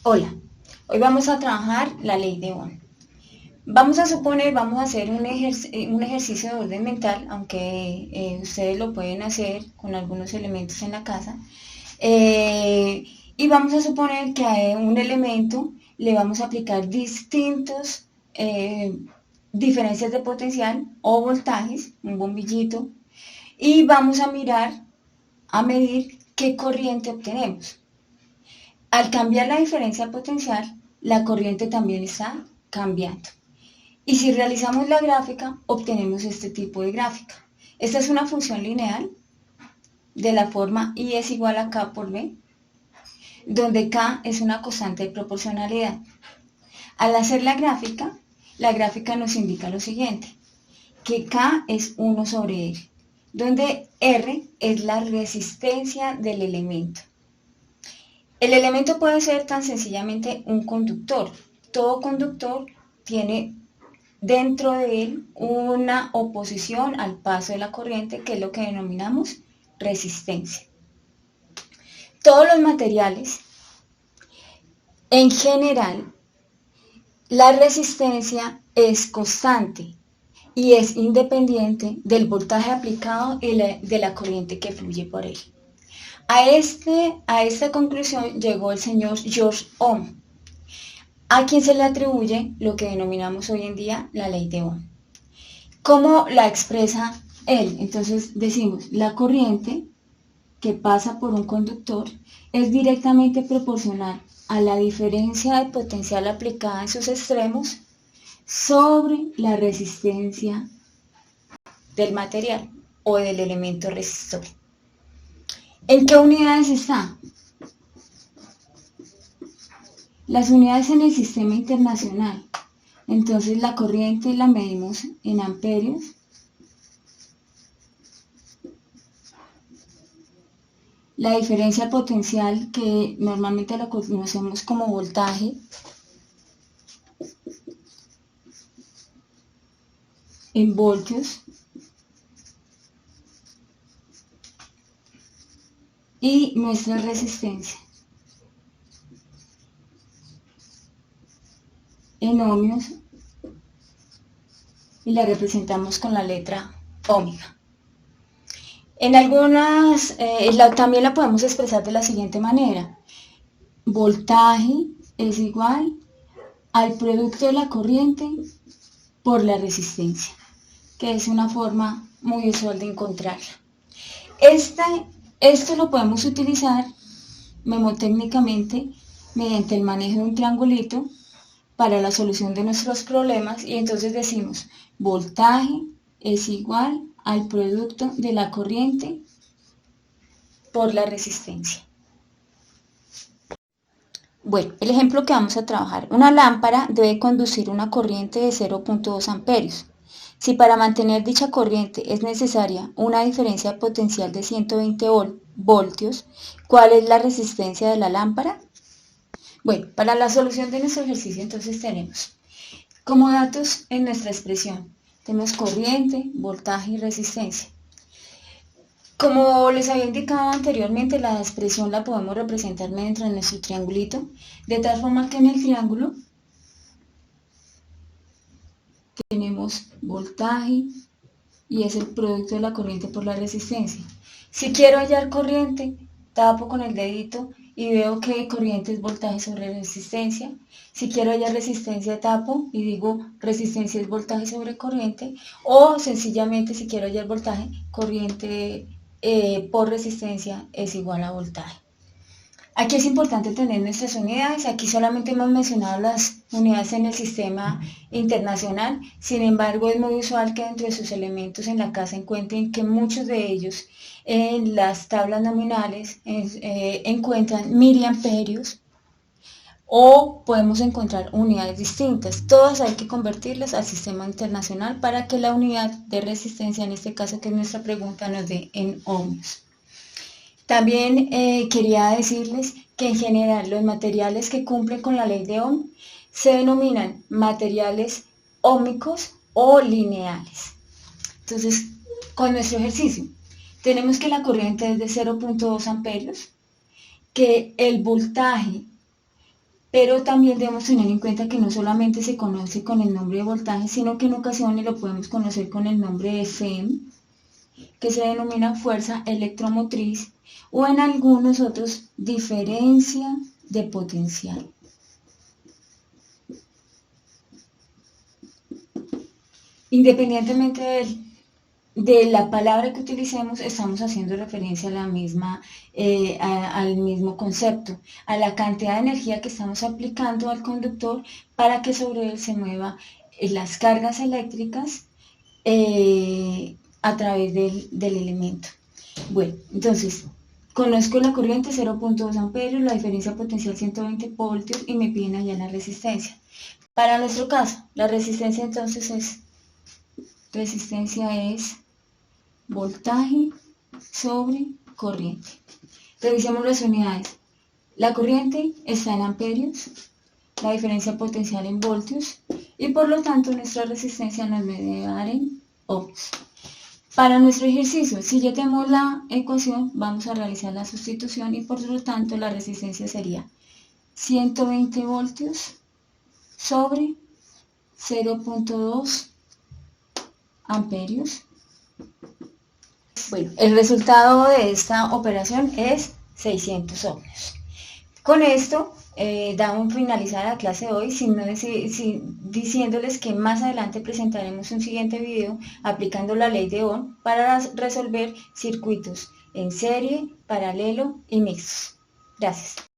Hola, hoy vamos a trabajar la ley de Ohm. Vamos a hacer un ejercicio de orden mental, aunque ustedes lo pueden hacer con algunos elementos en la casa. Y vamos a suponer que a un elemento le vamos a aplicar distintos diferencias de potencial o voltajes, un bombillito, y vamos a a medir qué corriente obtenemos. Al cambiar la diferencia potencial, la corriente también está cambiando. Y si realizamos la gráfica, obtenemos este tipo de gráfica. Esta es una función lineal de la forma I es igual a K por B, donde K es una constante de proporcionalidad. Al hacer la gráfica nos indica lo siguiente, que K es 1 sobre R, donde R es la resistencia del elemento. El elemento puede ser tan sencillamente un conductor. Todo conductor tiene dentro de él una oposición al paso de la corriente, que es lo que denominamos resistencia. Todos los materiales, en general, la resistencia es constante y es independiente del voltaje aplicado y de la corriente que fluye por él. A esta conclusión llegó el señor George Ohm, a quien se le atribuye lo que denominamos hoy en día la ley de Ohm. ¿Cómo la expresa él? Entonces decimos, la corriente que pasa por un conductor es directamente proporcional a la diferencia de potencial aplicada en sus extremos sobre la resistencia del material o del elemento resistor. ¿En qué unidades está? Las unidades en el sistema internacional. Entonces la corriente la medimos en amperios. La diferencia potencial, que normalmente la conocemos como voltaje, en voltios. Y nuestra resistencia en ohmios, y la representamos con la letra ómega. En algunas, también la podemos expresar de la siguiente manera. Voltaje es igual al producto de la corriente por la resistencia, que es una forma muy usual de encontrarla. Esto lo podemos utilizar memotécnicamente mediante el manejo de un triangulito para la solución de nuestros problemas, y entonces decimos voltaje es igual al producto de la corriente por la resistencia. Bueno, el ejemplo que vamos a trabajar. Una lámpara debe conducir una corriente de 0.2 amperios. Si para mantener dicha corriente es necesaria una diferencia potencial de 120 voltios, ¿cuál es la resistencia de la lámpara? Bueno, para la solución de nuestro ejercicio entonces tenemos como datos en nuestra expresión, tenemos corriente, voltaje y resistencia. Como les había indicado anteriormente, la expresión la podemos representar mediante nuestro triangulito, de tal forma que en el triángulo tenemos voltaje y es el producto de la corriente por la resistencia. Si quiero hallar corriente, tapo con el dedito y veo que corriente es voltaje sobre resistencia. Si quiero hallar resistencia, tapo y digo resistencia es voltaje sobre corriente. O sencillamente, si quiero hallar voltaje, corriente por resistencia es igual a voltaje. Aquí es importante tener nuestras unidades. Aquí solamente hemos mencionado las unidades en el sistema internacional. Sin embargo, es muy usual que dentro de sus elementos en la casa encuentren que muchos de ellos en las tablas nominales encuentran miliamperios, o podemos encontrar unidades distintas. Todas hay que convertirlas al sistema internacional para que la unidad de resistencia, en este caso que es nuestra pregunta, nos dé en ohmios. También quería decirles que en general los materiales que cumplen con la ley de Ohm se denominan materiales óhmicos o lineales. Entonces, con nuestro ejercicio, tenemos que la corriente es de 0.2 amperios, que el voltaje Pero también debemos tener en cuenta que no solamente se conoce con el nombre de voltaje, sino que en ocasiones lo podemos conocer con el nombre de FEM, que se denomina fuerza electromotriz, o en algunos otros diferencia de potencial. Independientemente de la palabra que utilicemos, estamos haciendo referencia a la misma, al mismo concepto, a la cantidad de energía que estamos aplicando al conductor para que sobre él se muevan las cargas eléctricas a través del elemento. Bueno, entonces, conozco la corriente 0.2 amperios, la diferencia potencial 120 voltios y me piden allá la resistencia. Para nuestro caso, la resistencia entonces es voltaje sobre corriente. Revisemos las unidades. La corriente está en amperios, la diferencia potencial en voltios y por lo tanto nuestra resistencia nos debe dar en ohms. Para nuestro ejercicio, si ya tenemos la ecuación, vamos a realizar la sustitución y por lo tanto la resistencia sería 120 voltios sobre 0.2 amperios. Bueno, el resultado de esta operación es 600 ohmios. Con esto damos finalizar la clase de hoy, diciéndoles que más adelante presentaremos un siguiente video aplicando la ley de Ohm para resolver circuitos en serie, paralelo y mixtos. Gracias.